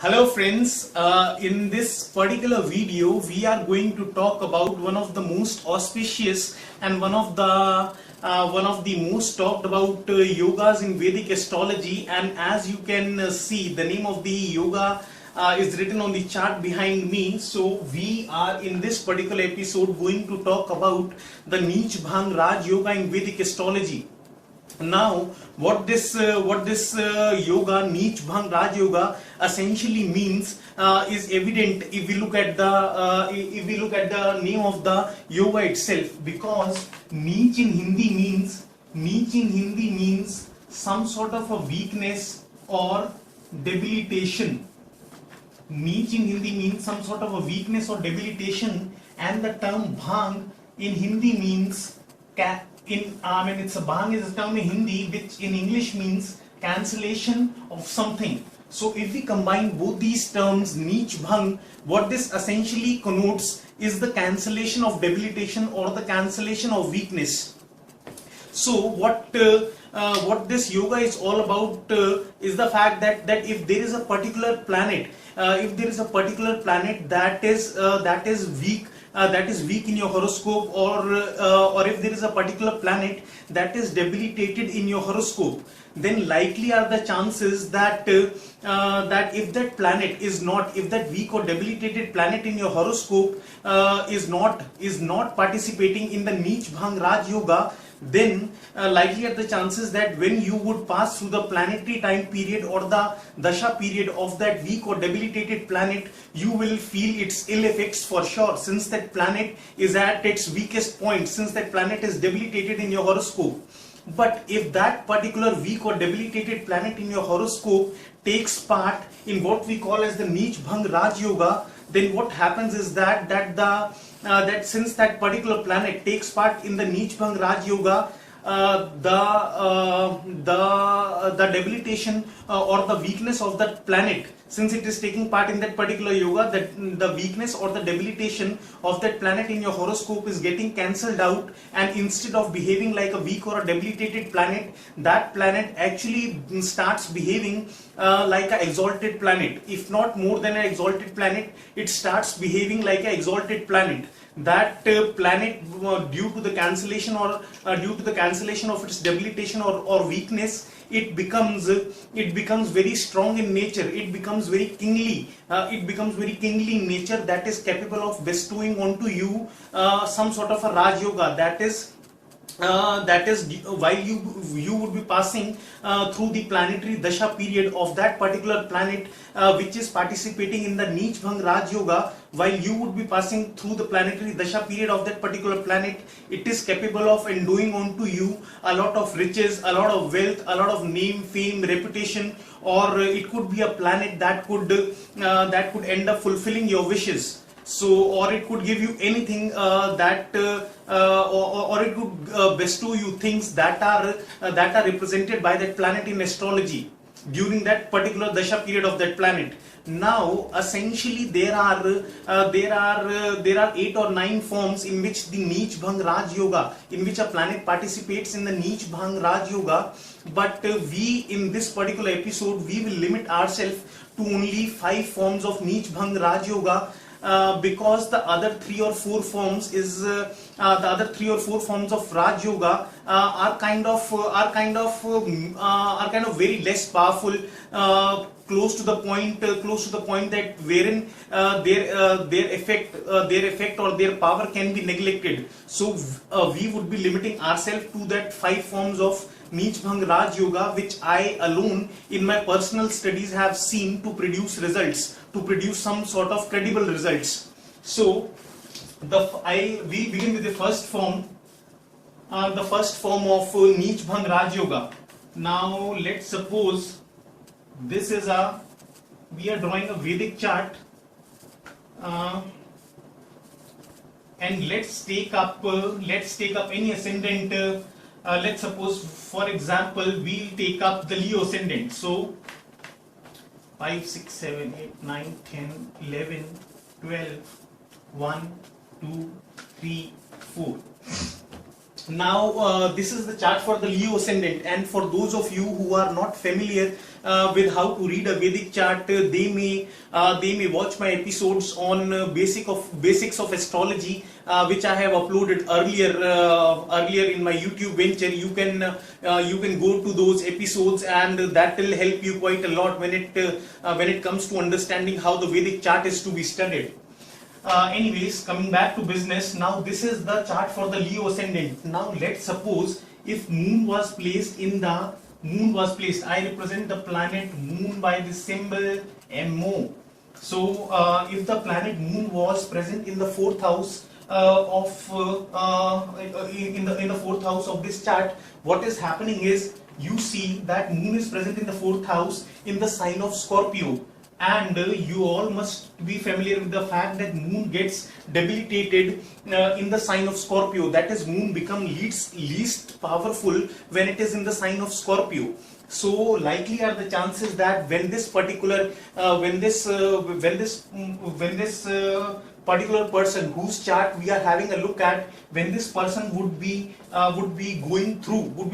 Hello friends, in this particular video we are going to talk about one of the most auspicious and one of the most talked about yogas in Vedic astrology. And as you can see, the name of the yoga is written on the chart behind me. So we are in this particular episode going to talk about the Neech Bhang Raj yoga in Vedic astrology. Now, what this yoga, Neech Bhang Raj yoga, essentially means is evident if we look at the name of the yoga itself. Because Neech in Hindi means some sort of a weakness or debilitation. Neech in Hindi means some sort of a weakness or debilitation, and the term Bhang in Hindi means Bhang is a term in Hindi which in English means cancellation of something. So if we combine both these terms, Neech Bhang, what this essentially connotes is the cancellation of debilitation or the cancellation of weakness. So what this yoga is all about is the fact that if there is a particular planet, that is weak. That is weak in your horoscope, or if there is a particular planet that is debilitated in your horoscope, then likely are the chances that if that weak or debilitated planet in your horoscope is not participating in the Neech Bhang Raj yoga, then likely are the chances that when you would pass through the planetary time period or the dasha period of that weak or debilitated planet, you will feel its ill effects for sure, since that planet is at its weakest point, since that planet is debilitated in your horoscope. But if that particular weak or debilitated planet in your horoscope takes part in what we call as the Neech Bhang Raj yoga, then what happens is that since that particular planet takes part in the Neech Bhang Raj yoga, the debilitation or the weakness of that planet, since it is taking part in that particular yoga, that the weakness or the debilitation of that planet in your horoscope is getting cancelled out, and instead of behaving like a weak or a debilitated planet, that planet actually starts behaving like an exalted planet. If not more than an exalted planet, it starts behaving like an exalted planet. That planet, due to the cancellation of its debilitation or weakness, it becomes very strong in nature. It becomes very kingly. In nature, that is capable of bestowing onto you some sort of a Raj yoga. That is while you would be passing through the planetary dasha period of that particular planet which is participating in the Neech Bhang Raj yoga. While you would be passing through the planetary dasha period of that particular planet, it is capable of endowing onto you a lot of riches, a lot of wealth, a lot of name, fame, reputation, or it could be a planet that could end up fulfilling your wishes. So, or it could give you anything or it could bestow you things that are represented by that planet in astrology during that particular dasha period of that planet. Now, essentially, there are 8 or 9 forms in which the Neech Bhang Raj yoga, in which a planet participates in the Neech Bhang Raj yoga. But we, in this particular episode, we will limit ourselves to only 5 forms of Neech Bhang Raj yoga. Because the other 3 or 4 forms of Raj yoga are kind of very less powerful, close to the point that wherein their effect or their power can be neglected. So we would be limiting ourselves to that 5 forms of Neech Bhang Raj yoga, which I alone in my personal studies have seen to produce results, to produce some sort of credible results. So we begin with the first form of Neech Bhang Raj yoga. Now let's suppose this is we are drawing a Vedic chart, and let's take up any ascendant. Let's suppose, for example, we'll take up the Leo ascendant. So 5, 6, 7, 8, 9, 10, 11, 12, 1, 2, 3, 4. Now this is the chart for the Leo ascendant, and for those of you who are not familiar with how to read a Vedic chart, they may watch my episodes on basics of astrology, which I have uploaded earlier in my YouTube venture. You can go to those episodes, and that will help you quite a lot when it comes to understanding how the Vedic chart is to be studied. Anyways, coming back to business, now this is the chart for the Leo ascendant. Now let's suppose if moon was placed, I represent the planet moon by the symbol MO. So if the planet moon was present in the fourth house in the fourth house of this chart, what is happening is, you see that moon is present in the fourth house in the sign of Scorpio. And you all must be familiar with the fact that moon gets debilitated in the sign of Scorpio. That is, moon becomes least powerful when it is in the sign of Scorpio. So likely are the chances that when this particular particular person whose chart we are having a look at, when this person would be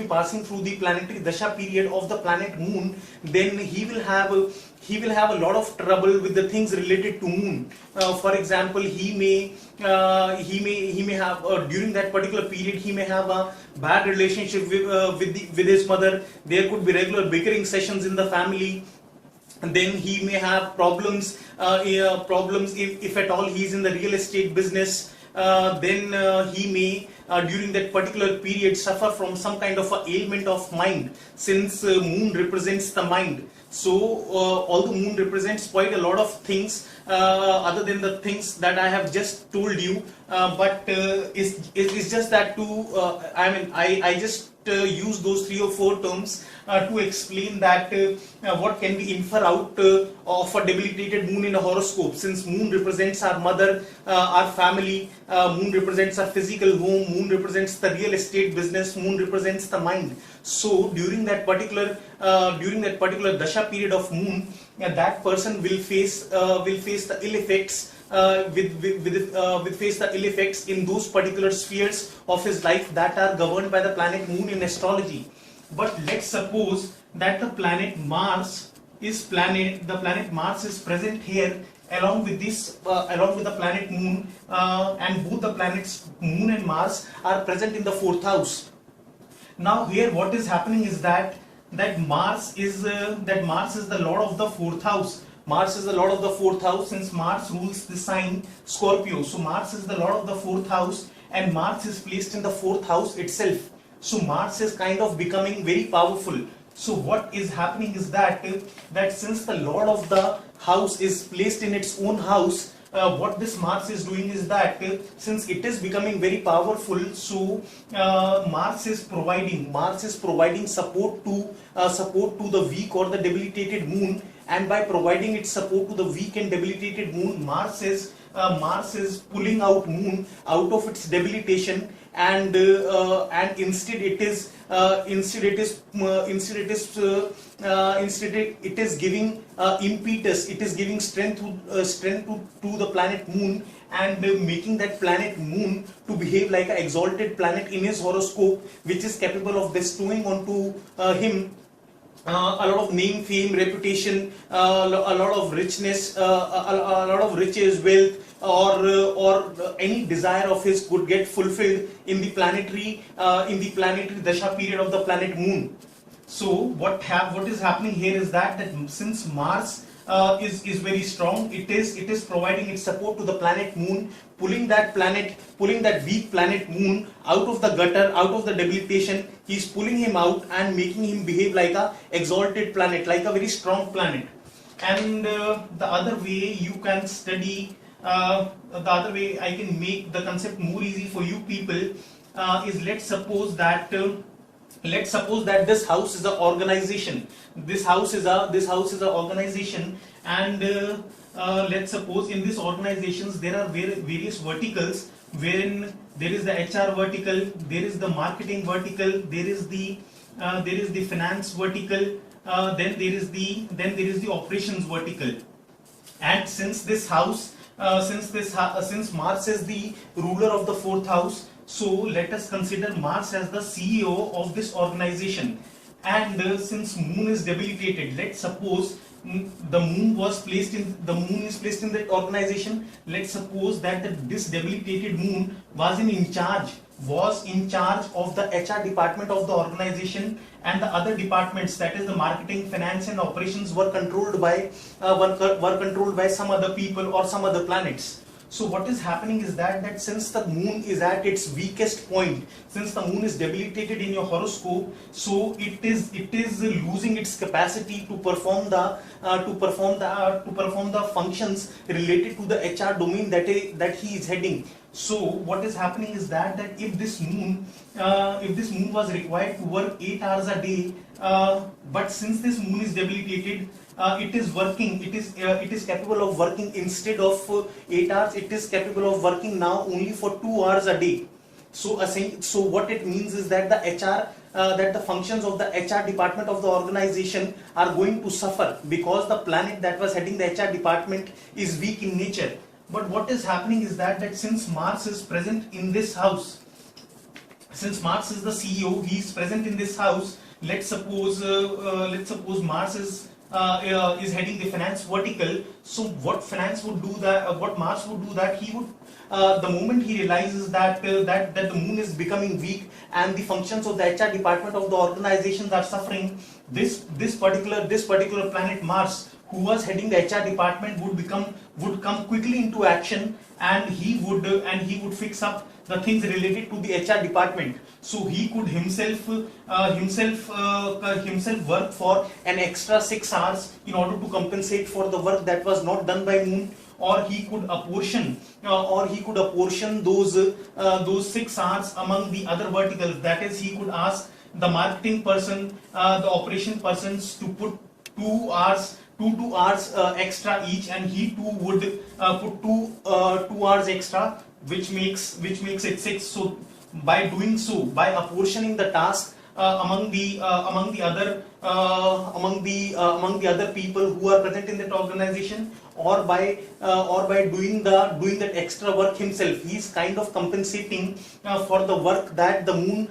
passing through the planetary dasha period of the planet moon, then he will have a lot of trouble with the things related to moon. For example, he may have during that particular period, he may have a bad relationship with his mother. There could be regular bickering sessions in the family. And then he may have problems if at all he is in the real estate business. Then he may during that particular period suffer from some kind of a ailment of mind, since moon represents the mind. So although moon represents quite a lot of things other than the things that I have just told you, but it's just that I just use those 3 or 4 terms to explain that what can we infer out of a debilitated moon in a horoscope. Since moon represents our mother, our family, moon represents our physical home, moon represents the real estate business, moon represents the mind. So during that particular dasha period of moon, that person will face the ill effects. Face the ill effects in those particular spheres of his life that are governed by the planet moon in astrology. But let's suppose that the planet Mars is present here along with the planet moon, and both the planets moon and Mars are present in the fourth house. Now here what is happening is that Mars is the lord of the fourth house. Mars is the lord of the fourth house, since Mars rules the sign Scorpio. So Mars is the lord of the fourth house, and Mars is placed in the fourth house itself. So Mars is kind of becoming very powerful. So what is happening is that since the lord of the house is placed in its own house, what this Mars is doing is that since it is becoming very powerful, so Mars is providing support to the weak or the debilitated moon. And by providing its support to the weak and debilitated moon, Mars is pulling out moon out of its debilitation, and instead it is giving impetus. It is giving strength to the planet moon, and making that planet moon to behave like an exalted planet in his horoscope, which is capable of bestowing onto him a lot of name, fame, reputation, a lot of richness, a lot of riches, wealth, or any desire of his could get fulfilled in the planetary dasha period of the planet moon. So what is happening here is that since Mars is very strong, it is providing its support to the planet moon, pulling that weak planet moon out of the gutter, out of the debilitation. He's pulling him out and making him behave like a exalted planet, like a very strong planet. And the other way you can study, the other way I can make the concept more easy for you people is, let's suppose that this house is an organization. This house is an organization, and let's suppose in these organizations there are various verticals, wherein there is the HR vertical, there is the marketing vertical, there is the finance vertical, then there is the operations vertical. And since Mars is the ruler of the fourth house, so let us consider Mars as the CEO of this organization. and since moon is debilitated, let's suppose the moon is placed in that organization. Let's suppose that this debilitated moon was in charge of the HR department of the organization, and the other departments, that is the marketing, finance and operations, were controlled by some other people or some other planets. So what is happening is that since the moon is at its weakest point, since the moon is debilitated in your horoscope, so it is losing its capacity to perform the functions related to the HR domain that he is heading. So what is happening is that if this moon was required to work 8 hours a day, but since this moon is debilitated, it is capable of working, instead of 8 hours, it is capable of working now only for 2 hours a day. So what it means is that the functions of the HR department of the organization are going to suffer, because the planet that was heading the HR department is weak in nature. But what is happening is that since Mars is present in this house, since Mars is the CEO, he is present in this house. Let's suppose Mars is heading the finance vertical. So what finance would do that? What Mars would do that? He would, the moment he realizes that the moon is becoming weak and the functions of the HR department of the organizations are suffering, this particular planet Mars, who was heading the HR department, would come quickly into action, and he would fix up the things related to the HR department. So he could himself work for an extra 6 hours in order to compensate for the work that was not done by moon, or he could apportion those 6 hours among the other verticals. That is, he could ask the marketing person, the operation persons to put 2 hours extra each, and he too would put 2 hours extra, which makes it 6. So by doing so, by apportioning the task among the other people who are present in that organization, or by doing that extra work himself, he is kind of compensating for the work that the moon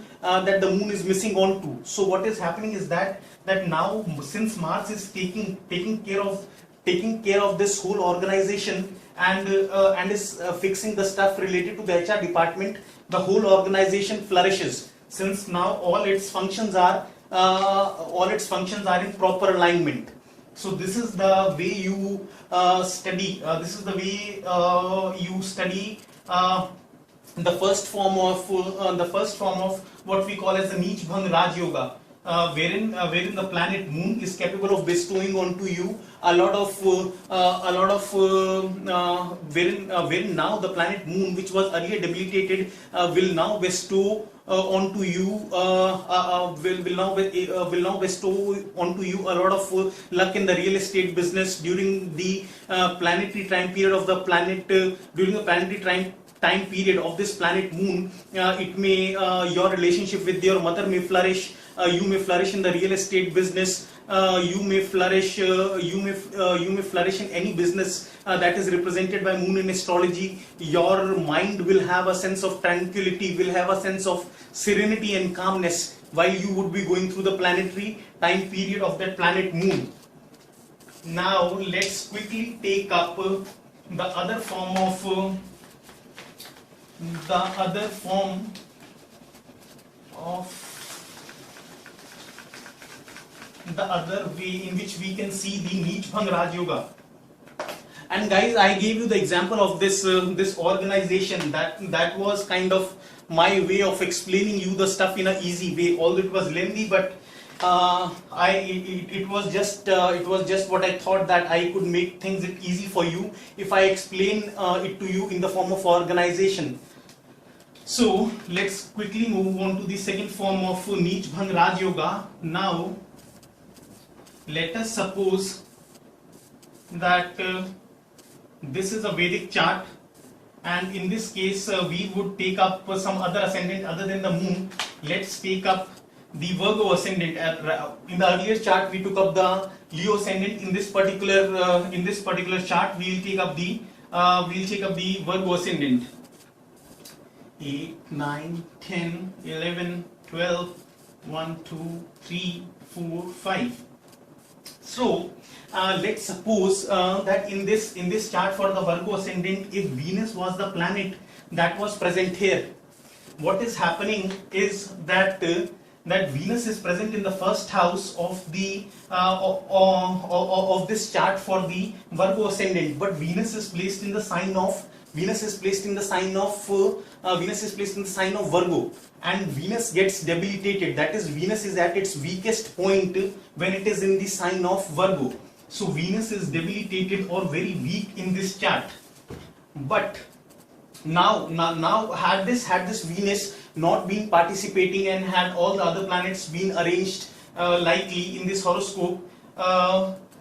is missing on to. So what is happening is that now, since Mars is taking care of this whole organization, and is fixing the stuff related to the HR department, the whole organization flourishes, since now all its functions are in proper alignment. So this is the way you study. The first form of what we call as the Neech Bhang Raj Yoga, wherein the planet moon is capable of bestowing onto you wherein now the planet moon, which was earlier debilitated, will now bestow onto you will now bestow onto you a lot of luck in the real estate business during the planetary time period of the planet. During the planetary time period of this planet moon, your relationship with your mother may flourish. You may flourish in the real estate business. You may flourish in any business that is represented by moon in astrology. Your mind will have a sense of tranquility, will have a sense of serenity and calmness while you would be going through the planetary time period of that planet moon. Now let's quickly take up the other way in which we can see the Neech Bhang Raj Yoga. And guys, I gave you the example of this organization. That was kind of my way of explaining you the stuff in an easy way. Although it was lengthy, but it was just what I thought, that I could make things easy for you if I explain it to you in the form of organization. So let's quickly move on to the second form of Neech Bhang Raj Yoga. Now let us suppose that this is a Vedic chart, and in this case we would take up some other ascendant other than the moon. Let's take up the Virgo ascendant. In the earlier chart we took up the Leo ascendant. In this particular chart we will take up the Virgo ascendant. 8, 9, 10, 11, 12, 1, 2, 3, 4, 5. So let's suppose that in this chart for the Virgo ascendant, if Venus was the planet that was present here, what is happening is that that Venus is present in the first house of the of this chart for the Virgo ascendant, but Venus is placed in the sign of Venus is placed in the sign of Virgo, and Venus gets debilitated. That is, Venus is at its weakest point when it is in the sign of Virgo. So Venus is debilitated or very weak in this chart. But now had this Venus not been participating and had all the other planets been arranged likely in this horoscope,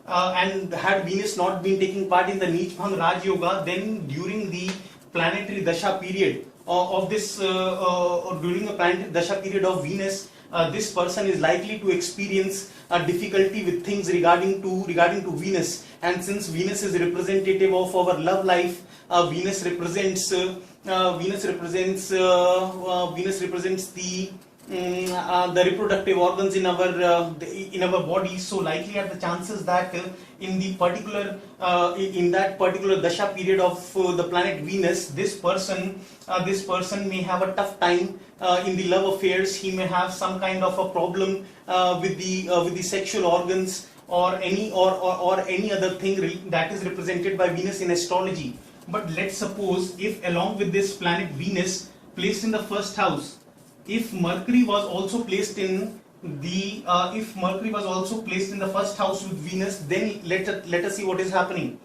and had Venus not been taking part in the Neech Bhang Raj Yoga, then during the planetary dasha period of this or during the planetary dasha period of Venus, this person is likely to experience a difficulty with things regarding to Venus. And since Venus is representative of our love life, Venus represents the reproductive organs in our body. So likely are the chances that in that particular dasha period of the planet Venus, this person may have a tough time in the love affairs. He may have some kind of a problem with the sexual organs or any other thing that is represented by Venus in astrology. But let's suppose if along with this planet Venus placed in the first house, if Mercury was also placed in the first house with Venus, then let us see what is happening.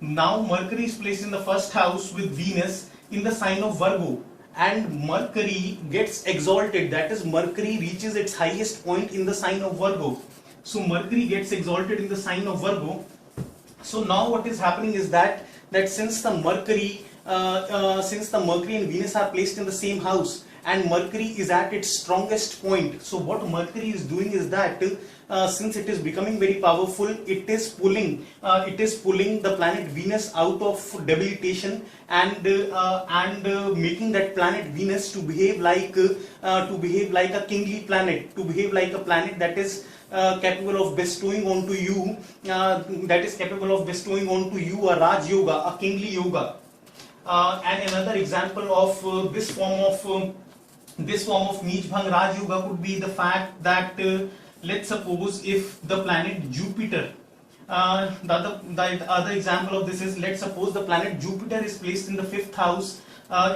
Now Mercury is placed in the first house with Venus in the sign of Virgo, and Mercury gets exalted. That is, Mercury reaches its highest point in the sign of Virgo. So Mercury gets exalted in the sign of Virgo. So now what is happening is that since the Mercury and Venus are placed in the same house, and Mercury is at its strongest point, so what Mercury is doing is that since it is becoming very powerful, it is pulling the planet Venus out of debilitation and making that planet Venus to behave like a kingly planet, to behave like a planet that is capable of bestowing onto you a Raj Yoga, a kingly yoga. And another example of this form of Neech Bhang Raj Yoga could be the fact that let's suppose if the planet Jupiter, the other example of this is, let's suppose the planet Jupiter is placed in the 5th house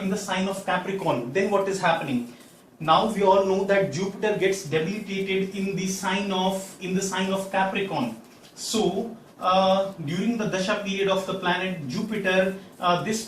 in the sign of Capricorn. Then what is happening? Now we all know that Jupiter gets debilitated in the sign of Capricorn. So during the dasha period of the planet Jupiter, this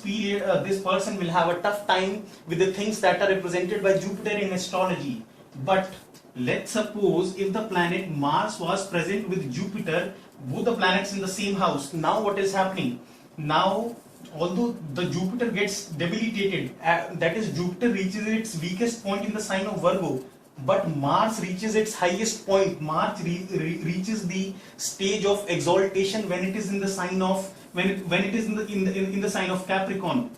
person will have a tough time with the things that are represented by Jupiter in astrology. But let's suppose if the planet Mars was present with Jupiter, both the planets in the same house. Now what is happening? Now, although the Jupiter gets debilitated, that is, Jupiter reaches its weakest point in the sign of Virgo, but Mars reaches its highest point. Mars reaches the stage of exaltation when it is in the sign of in the sign of Capricorn.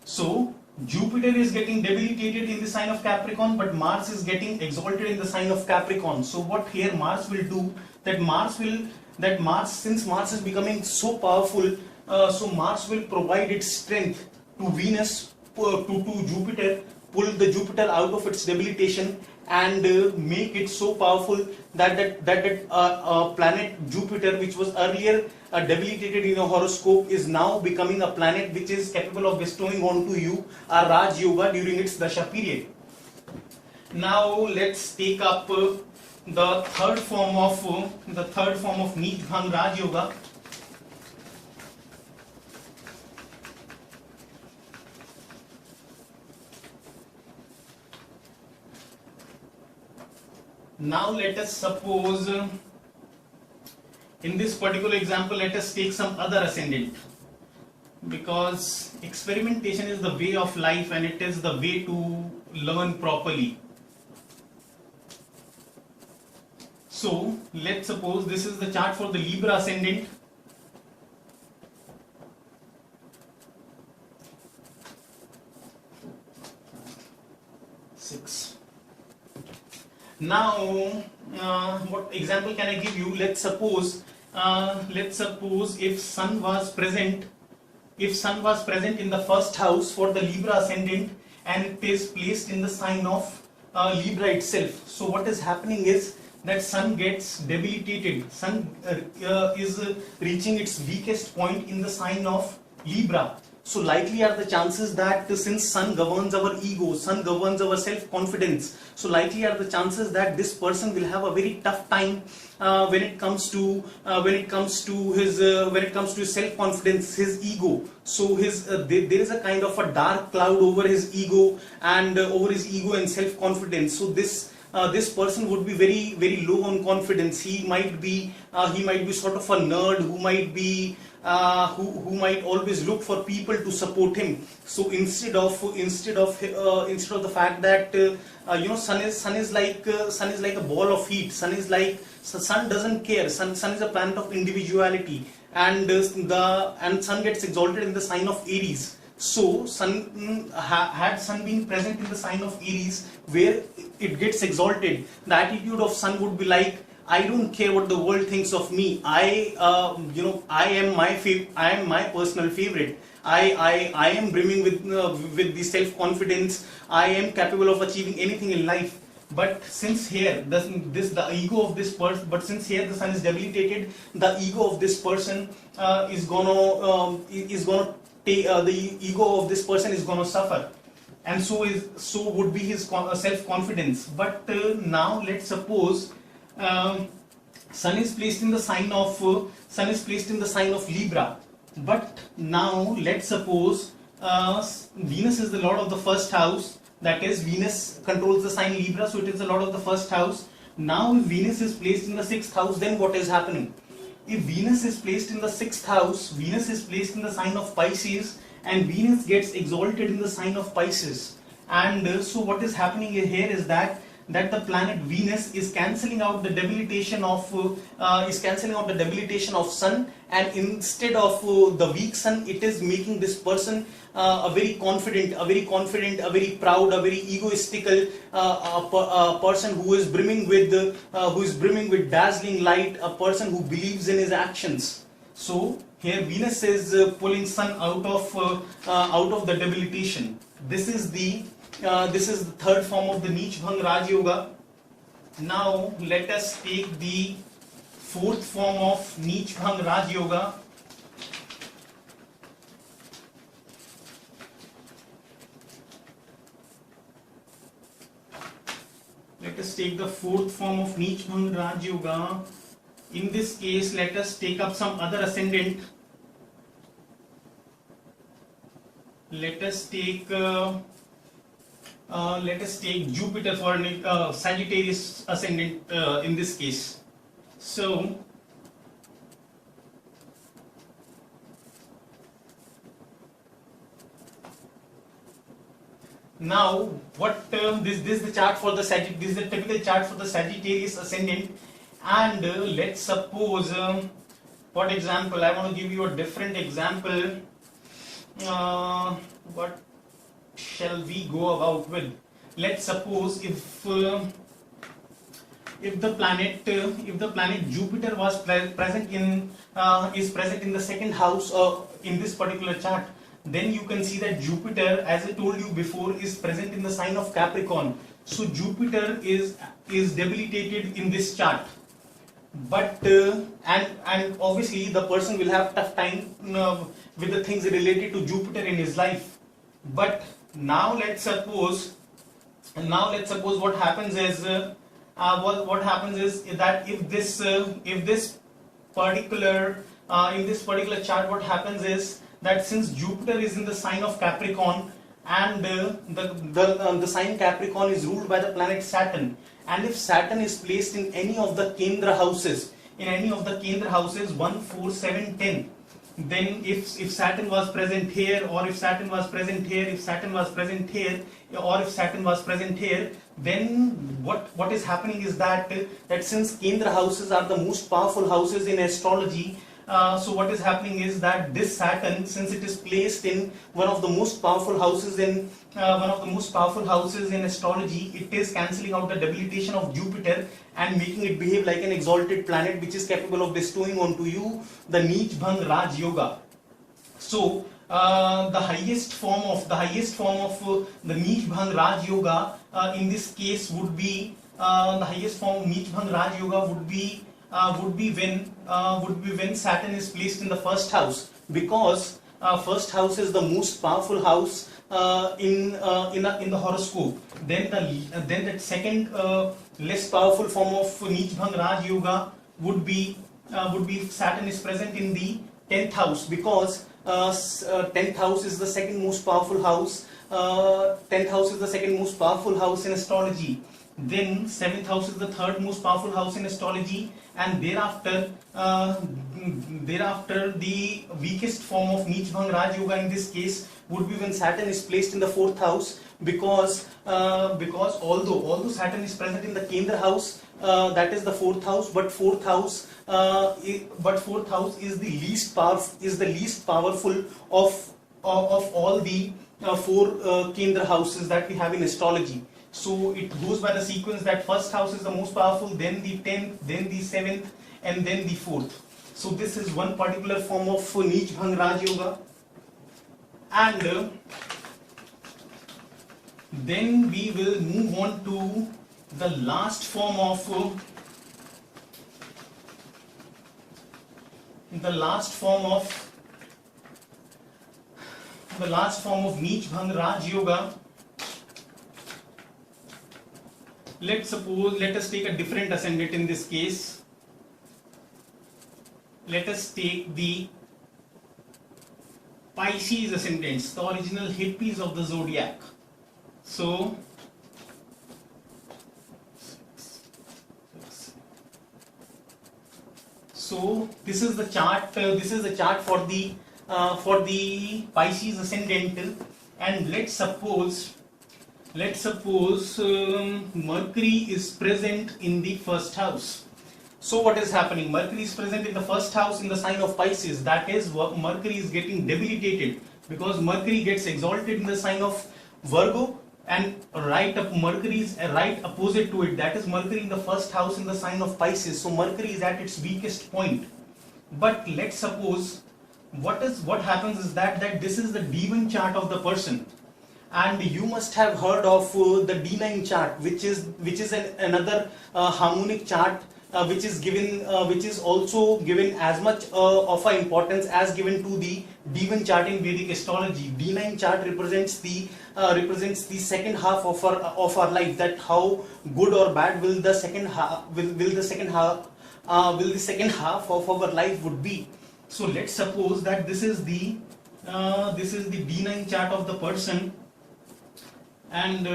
So Jupiter is getting debilitated in the sign of Capricorn, but Mars is getting exalted in the sign of Capricorn. So what here Mars will do, since Mars is becoming so powerful, so Mars will provide its strength to Venus, to Jupiter, pull the Jupiter out of its debilitation and make it so powerful that planet Jupiter, which was earlier debilitated in a horoscope, is now becoming a planet which is capable of bestowing onto you a Raj Yoga during its dasha period. Now let's take up the third form of Neech Bhang Raj Yoga. Now let us suppose, in this particular example, let us take some other ascendant, because experimentation is the way of life and it is the way to learn properly. So let's suppose this is the chart for the Libra ascendant. Now what example can I give you? Let's suppose if sun was present, in the first house for the Libra ascendant, and it is placed in the sign of Libra itself. So what is happening is that sun gets debilitated. Sun is reaching its weakest point in the sign of Libra. So likely are the chances that since sun governs our ego, sun governs our self-confidence, so likely are the chances that this person will have a very tough time when it comes to his self-confidence, his ego. So there is a kind of a dark cloud over his ego and self-confidence. So this person would be very, very low on confidence. He might be sort of a nerd who might be who might always look for people to support him. So instead of the fact that sun is like a ball of heat. Sun doesn't care. Sun is a planet of individuality, and sun gets exalted in the sign of Aries. So had sun been present in the sign of Aries, where it gets exalted, the attitude of sun would be like, I don't care what the world thinks of me. I am my personal favorite. I am brimming with the self-confidence. I am capable of achieving anything in life. But since here the ego of this person, but since here the sun is debilitated, the ego of this person is gonna the ego of this person is gonna suffer, and so would be his self-confidence. But now let's suppose sun is placed in the sign of Libra. But now let's suppose Venus is the lord of the first house. That is, Venus controls the sign Libra, so it is the lord of the first house. Now if Venus is placed in the sixth house, then what is happening? If Venus is placed in the sixth house, Venus is placed in the sign of Pisces, and Venus gets exalted in the sign of Pisces. And so what is happening here is that the planet Venus is cancelling out the debilitation of sun, and instead of the weak sun, it is making this person a very confident, a very proud, a very egoistical person who is brimming with dazzling light, a person who believes in his actions. So here Venus is pulling sun out of the debilitation. This is the third form of the Neech Bhang Raj Yoga. Now let us take the fourth form of Neech Bhang Raj Yoga. Let us take the fourth form of Neech Bhang Raj Yoga. In this case, let us take up some other ascendant. Let us take Jupiter for Sagittarius ascendant in this case. So now what this is the chart for the this is the typical chart for the Sagittarius ascendant. And let's suppose what example, I want to give you a different example. What shall we go about with? Let's suppose if the planet Jupiter was present in the second house in this particular chart, then you can see that Jupiter, as I told you before, is present in the sign of Capricorn. So Jupiter is debilitated in this chart. But and obviously the person will have tough time with the things related to Jupiter in his life. But now let's suppose what happens is that if this particular chart, what happens is that since Jupiter is in the sign of Capricorn, and the sign Capricorn is ruled by the planet Saturn, and if Saturn is placed in any of the Kendra houses, 1, 4, 7, 10, then if Saturn was present here, or if Saturn was present here, if Saturn was present here, or if Saturn was present here, then what is happening is that since Kendra houses are the most powerful houses in astrology, So what is happening is that this Saturn, since it is placed in one of the most powerful houses in astrology, it is cancelling out the debilitation of Jupiter and making it behave like an exalted planet, which is capable of bestowing onto you the Neech Bhang Raj Yoga. So the highest form of the Neech Bhang Raj Yoga in this case would be the highest form of Neech Bhang Raj Yoga would be when Saturn is placed in the first house, because first house is the most powerful house in the horoscope. Then the second less powerful form of Neech Bhang Raj Yoga would be Saturn is present in the 10th house, because 10th house is the second most powerful house. 10th house is the second most powerful house in astrology. Then 7th house is the third most powerful house in astrology, and thereafter the weakest form of Neech Bhang Raj Yoga in this case would be when Saturn is placed in the 4th house, because although Saturn is present in the Kendra house, that is the 4th house, but 4th house is the least powerful of all the 4 Kendra houses that we have in astrology. So it goes by the sequence that first house is the most powerful, then the 10th, then the 7th, and then the 4th. So this is one particular form of Neech Bhang Raj Yoga. And then we will move on to the last form of Neech Bhang Raj Yoga. Let us take a different ascendant in this case. Let us take the Pisces ascendants, the original hippies of the zodiac. So this is the chart. This is the chart for the Pisces ascendant, and let's suppose Mercury is present in the first house. So what is happening? Mercury is present in the first house in the sign of Pisces. That is, Mercury is getting debilitated, because Mercury gets exalted in the sign of Virgo, and Mercury is right opposite to it. That is Mercury in the first house in the sign of Pisces. So Mercury is at its weakest point. But let's suppose what happens is that this is the D1 chart of the person. And you must have heard of the D9 chart, which is another harmonic chart, which is also given as much of an importance as given to the D1 chart in Vedic astrology. D9 chart represents the second half of our life. That how good or bad will the second half of our life would be. So let's suppose that this is the D9 chart of the person. And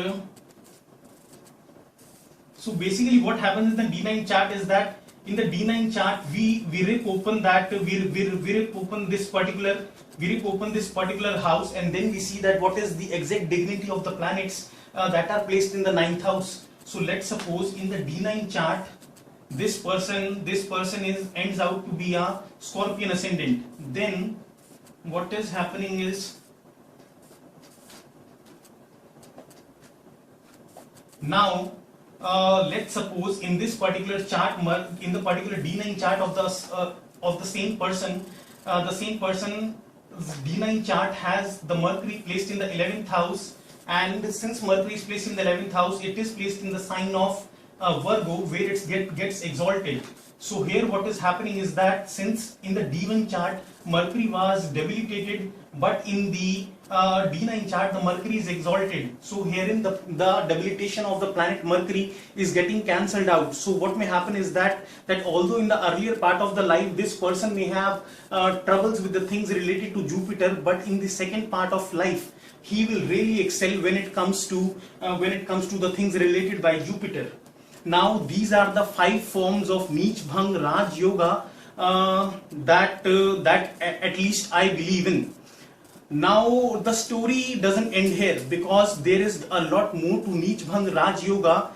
so basically what happens in the D9 chart is that in the D9 chart we rip open this particular house, and then we see that what is the exact dignity of the planets that are placed in the 9th house. So let's suppose in the D9 chart this person ends out to be a Scorpion ascendant. Then what is happening is, now let's suppose in this particular chart, in the particular D9 chart of the same person, D9 chart has the Mercury placed in the 11th house, and since Mercury is placed in the 11th house, it is placed in the sign of Virgo, where it gets exalted. So here what is happening is that since in the D1 chart Mercury was debilitated, but in the D9 chart the Mercury is exalted. So herein the debilitation of the planet Mercury is getting cancelled out. So what may happen is that although in the earlier part of the life this person may have troubles with the things related to Jupiter, but in the second part of life he will really excel when it comes to the things related by Jupiter. Now these are the 5 forms of Neech Bhang Raj Yoga that at least I believe in. Now the story doesn't end here, because there is a lot more to Neech Bhang Raj Yoga.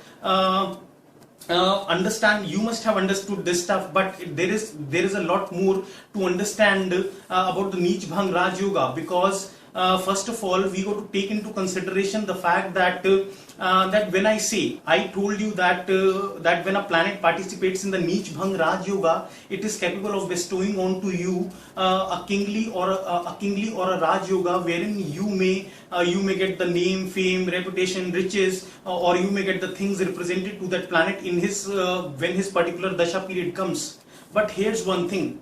understand, you must have understood this stuff, but there is a lot more to understand about the Neech Bhang Raj Yoga, because first of all we got to take into consideration the fact that that when I told you that that when a planet participates in the Neech Bhang Raj Yoga, it is capable of bestowing onto you a kingly or a Raj Yoga, wherein you may get the name, fame, reputation, riches, or you may get the things represented to that planet in his when his particular dasha period comes. But here's one thing.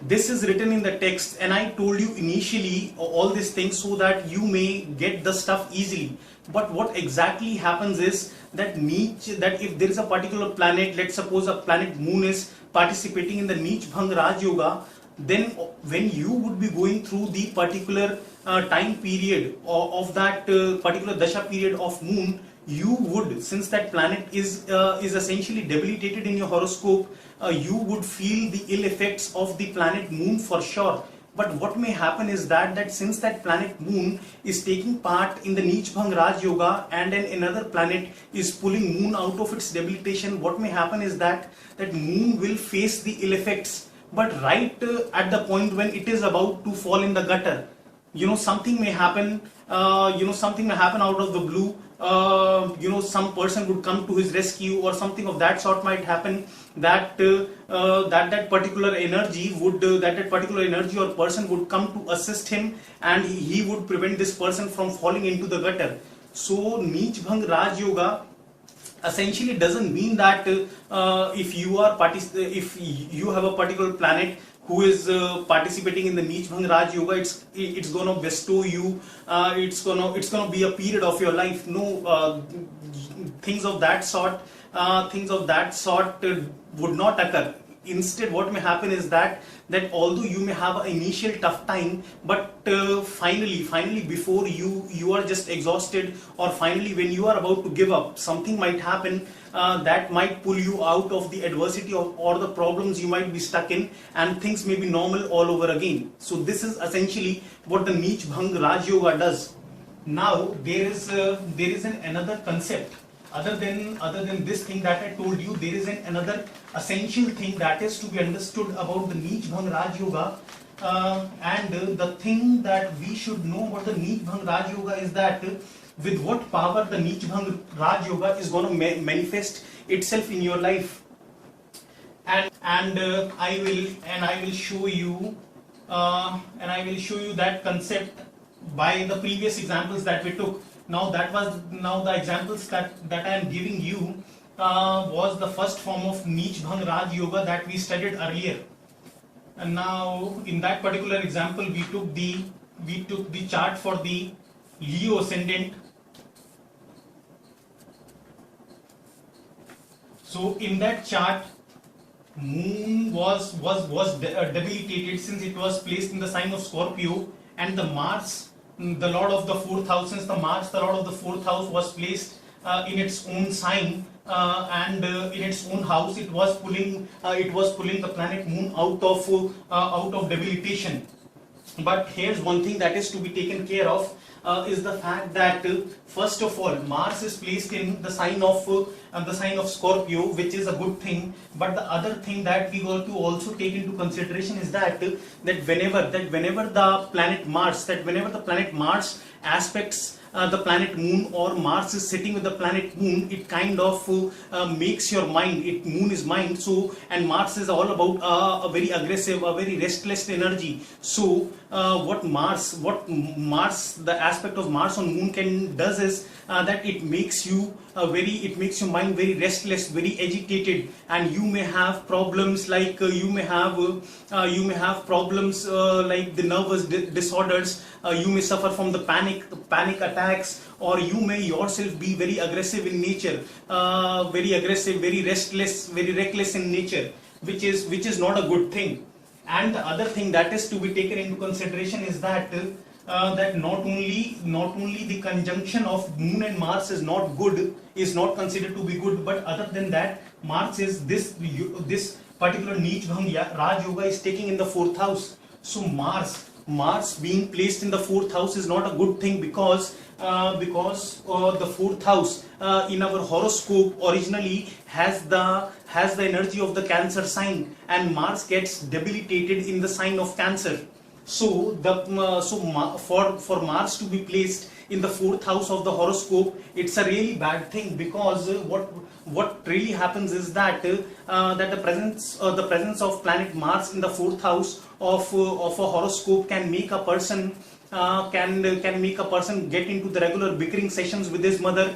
This is written in the text, and I told you initially all these things so that you may get the stuff easily. But what exactly happens is that if there is a particular planet, let's suppose a planet Moon is participating in the Neech Bhang Raj Yoga, then when you would be going through the particular time period of that particular dasha period of Moon, you would, since that planet is essentially debilitated in your horoscope, you would feel the ill effects of the planet Moon for sure. But what may happen is that since that planet Moon is taking part in the Neech Bhang Raj Yoga, and then another planet is pulling Moon out of its debilitation, what may happen is that Moon will face the ill effects. But right at the point when it is about to fall in the gutter, something may happen. Something may happen out of the blue. Some person would come to his rescue, or something of that sort might happen, that particular energy or person would come to assist him, and he would prevent this person from falling into the gutter. So Neech Bhang Raj Yoga essentially doesn't mean that if you have a particular planet who is participating in the Neech Bhang Raj Yoga, it's gonna bestow you, it's gonna be a period of your life. No, things of that sort would not occur. Instead, what may happen is that although you may have an initial tough time, but finally before you are just exhausted, or finally when you are about to give up, something might happen that might pull you out of the adversity or the problems you might be stuck in, and things may be normal all over again. So this is essentially what the Neech Bhang Raj Yoga does. Now there is another concept. Other than this thing that I told you, there is another essential thing that is to be understood about the Neech Bhang Raj Yoga. And the thing that we should know about the Neech Bhang Raj Yoga is that with what power the Neech Bhang Raj Yoga is going to manifest itself in your life. And I will show you that concept by the previous examples that we took. Now the examples that I am giving you was the first form of Neech Bhang Raj Yoga that we studied earlier. And now in that particular example we took the chart for the Leo ascendant. So in that chart, Moon was debilitated since it was placed in the sign of Scorpio, and the Mars, the Lord of the fourth house, since the Mars, the Lord of the fourth house, was placed in its own sign, and in its own house, it was pulling the planet Moon out of debilitation. But here's one thing that is to be taken care of, is the fact that first of all, Mars is placed in the sign of Scorpio, which is a good thing. But the other thing that we got to also take into consideration is that whenever the planet Mars aspects the planet Moon, or Mars is sitting with the planet Moon, it kind of makes your mind. Moon is mind, so, and Mars is all about a very aggressive, a very restless energy. So what Mars, the aspect of Mars on Moon does is that it makes your mind very restless, very agitated, and you may have problems like you may have problems like the nervous disorders. You may suffer from the panic attacks, or you may yourself be very aggressive in nature, very aggressive, very restless, very reckless in nature, which is not a good thing. And the other thing that is to be taken into consideration is that that not only the conjunction of Moon and Mars is not considered to be good, but other than that, Mars is this particular Neech Bhang Raj Yoga is taking in the fourth house. So Mars Mars being placed in the fourth house is not a good thing, because the fourth house in our horoscope originally has the energy of the Cancer sign, and Mars gets debilitated in the sign of Cancer. So for Mars to be placed in the fourth house of the horoscope, it's a really bad thing, because what really happens is that the presence of planet Mars in the fourth house of a horoscope can make a person get into the regular bickering sessions with his mother.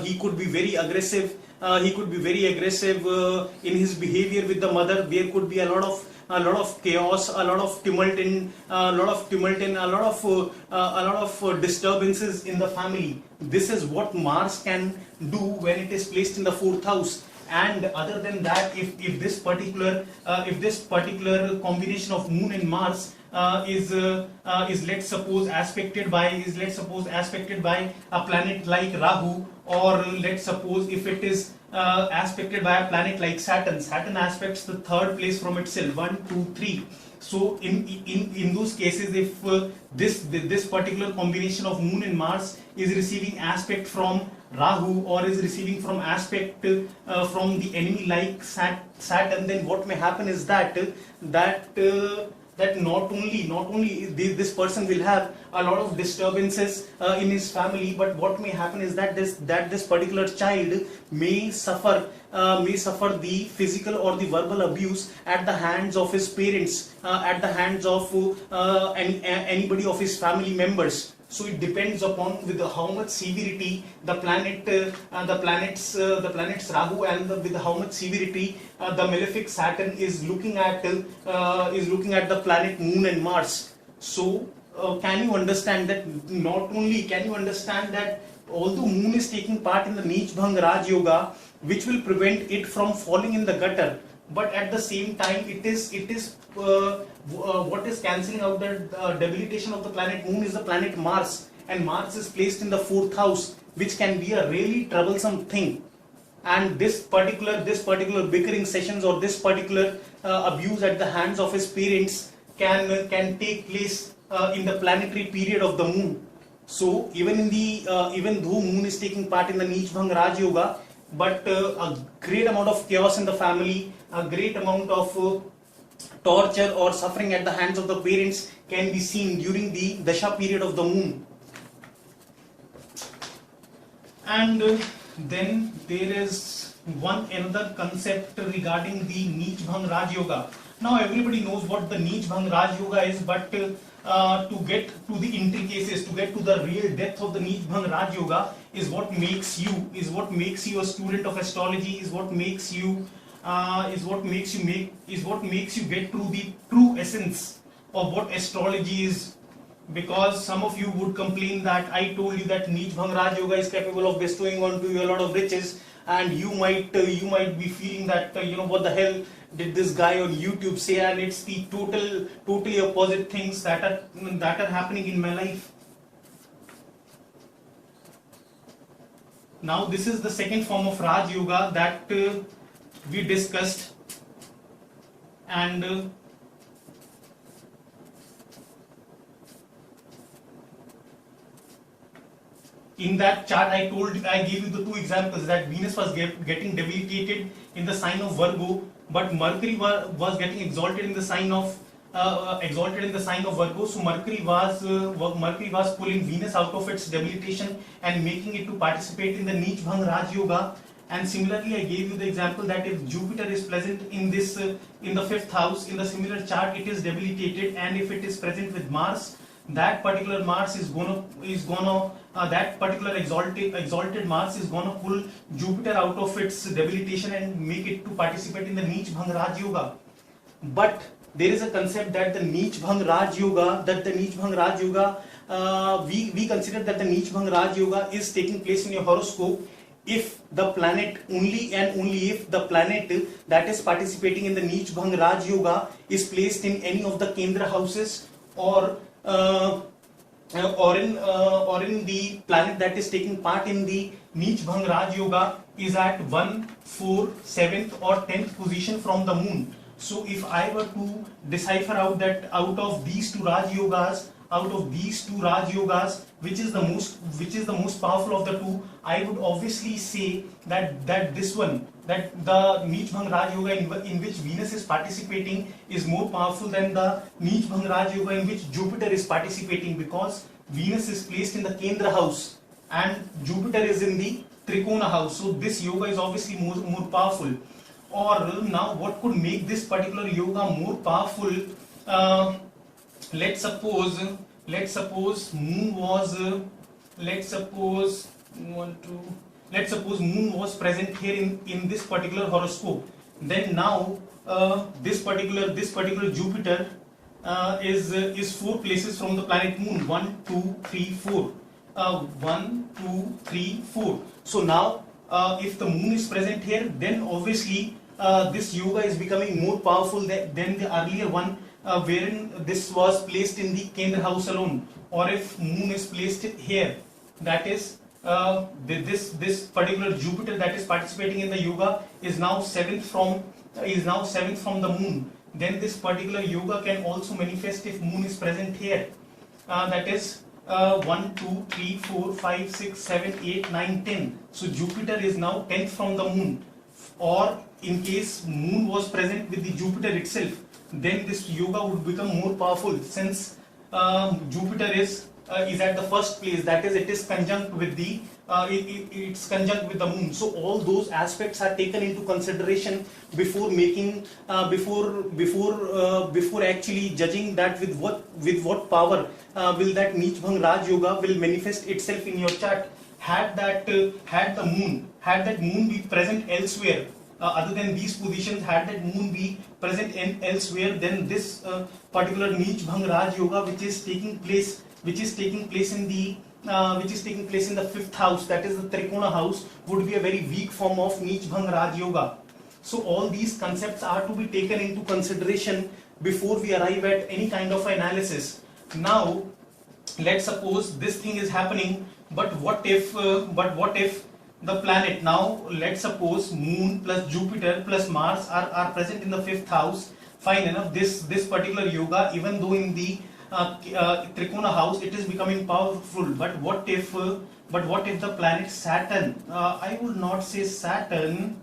He could be very aggressive. In his behavior with the mother. There could be a lot of chaos, a lot of tumult, a lot of disturbances in the family. This is what Mars can do when it is placed in the fourth house. And other than that, if this particular combination of Moon and Mars is let's suppose aspected by a planet like Rahu, or let's suppose if it is aspected by a planet like Saturn. Saturn aspects the third place from itself, 1, 2, 3. So in those cases, if this particular combination of Moon and Mars is receiving aspect from Rahu, or is receiving from aspect from the enemy like Saturn, then what may happen is that not only this person will have a lot of disturbances in his family, but what may happen is that this particular child may suffer the physical or the verbal abuse at the hands of his parents, at the hands of anybody of his family members. So it depends upon with how much severity the planets Rahu, and with how much severity the malefic Saturn is looking at the planet Moon and Mars. So can you understand that? Not only can you understand that although Moon is taking part in the Neech Bhang Raj Yoga, which will prevent it from falling in the gutter, but at the same time it is what is cancelling out the debilitation of the planet Moon is the planet Mars, and Mars is placed in the fourth house, which can be a really troublesome thing. And this particular bickering sessions, or this particular abuse at the hands of his parents can take place in the planetary period of the Moon. So even though Moon is taking part in the Neech Bhang Raj Yoga, but a great amount of chaos in the family, a great amount of torture or suffering at the hands of the parents can be seen during the Dasha period of the Moon. And then there is another concept regarding the Neech Bhang Raj Yoga. Now everybody knows what the Neech Bhang Raj Yoga is, but to get to the intricacies, to get to the real depth of the Neech Bhang Raj Yoga is what makes you a student of astrology, is what makes you get to the true essence of what astrology is. Because some of you would complain that I told you that Neech Bhang Raj Yoga is capable of bestowing onto you a lot of riches, and you might be feeling that what the hell did this guy on YouTube say, and it's the totally opposite things that are happening in my life. Now this is the second form of Raj Yoga that we discussed, and in that chart I gave you the two examples, that Venus was getting debilitated in the sign of Virgo, but Mercury was getting exalted in the sign of Virgo. So Mercury was pulling Venus out of its debilitation and making it to participate in the Neech Bhang Raj Yoga. And similarly, I gave you the example that if Jupiter is present in the fifth house in the similar chart, it is debilitated, and if it is present with Mars, that particular Mars that particular exalted Mars is gonna pull Jupiter out of its debilitation and make it to participate in the Neech Bhang Raj Yoga. But there is a concept that the Neech Bhang Raj Yoga, we consider that the Neech Bhang Raj Yoga is taking place in your horoscope if the planet, only and only if the planet that is participating in the Neech Bhang Raj Yoga is placed in any of the Kendra houses, or in the planet that is taking part in the Neech Bhang Raj Yoga is at 1, 4, 7th or 10th position from the Moon. So if I were to decipher out that out of these two Raj Yogas, which is the most powerful of the two, I would obviously say that this one, that the Neech Bhang Raj Yoga in which Venus is participating is more powerful than the Neech Bhang Raj Yoga in which Jupiter is participating, because Venus is placed in the Kendra house and Jupiter is in the Trikona house. So this yoga is obviously more powerful. Or now what could make this particular yoga more powerful? Let's suppose moon was moon was present here in this particular horoscope. Then now this particular Jupiter is 4 places from the planet moon. 1, 2, 3, 4. 1, 2, 3, 4. So now if the moon is present here, then obviously this yoga is becoming more powerful than the earlier one, wherein this was placed in the Kendra house alone. Or if moon is placed here, that is this particular Jupiter that is participating in the yoga is now 7th from the moon. Then this particular yoga can also manifest if moon is present here. That is 1, 2, 3, 4, 5, 6, 7, 8, 9, 10. So Jupiter is now 10th from the moon. Or in case moon was present with the Jupiter itself, then this yoga would become more powerful, since Jupiter is at the first place, that is, it is conjunct with the it's conjunct with the moon. So all those aspects are taken into consideration before making before actually judging that with what power will that Neech Bhang Raj Yoga will manifest itself in your chart. Had that moon be present elsewhere other than these positions, had that moon be present elsewhere, then this particular Neech Bhang Raj Yoga, which is taking place in the 5th house, that is the Trikona house, would be a very weak form of Neech Bhang Raj Yoga. So all these concepts are to be taken into consideration before we arrive at any kind of analysis. Now let's suppose this thing is happening, but what if the planet, now let's suppose moon plus Jupiter plus Mars are present in the 5th house. Fine enough, this particular yoga, even though in the Trikona house it is becoming powerful, but what if the planet Saturn, I would not say Saturn,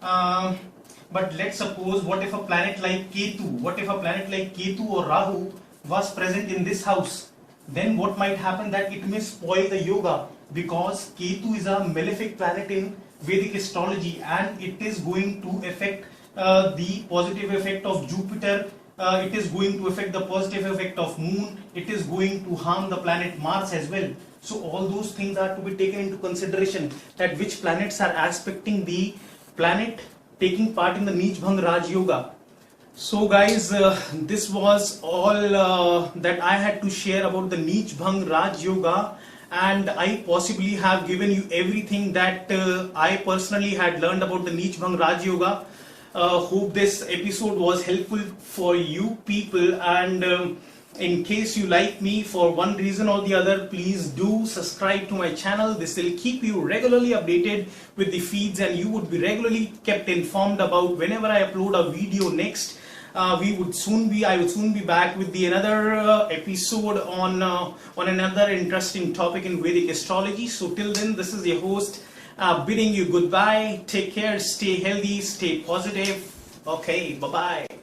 but let's suppose what if a planet like Ketu or Rahu was present in this house? Then what might happen, that it may spoil the yoga, because Ketu is a malefic planet in Vedic astrology, and it is going to affect the positive effect of Jupiter. It is going to affect the positive effect of moon. It is going to harm the planet Mars as well. So all those things are to be taken into consideration, that which planets are aspecting the planet taking part in the Neech Bhang Raj Yoga. So guys, this was all that I had to share about the Neech Bhang Raj Yoga, and I possibly have given you everything that I personally had learned about the Neech Bhang Raj Yoga. Hope this episode was helpful for you people, and in case you like me for one reason or the other, please do subscribe to my channel. This will keep you regularly updated with the feeds, and you would be regularly kept informed about whenever I upload a video next. I would soon be back with another episode on another interesting topic in Vedic astrology. So till then, this is your host bidding you goodbye. Take care, stay healthy, stay positive. Okay, bye bye.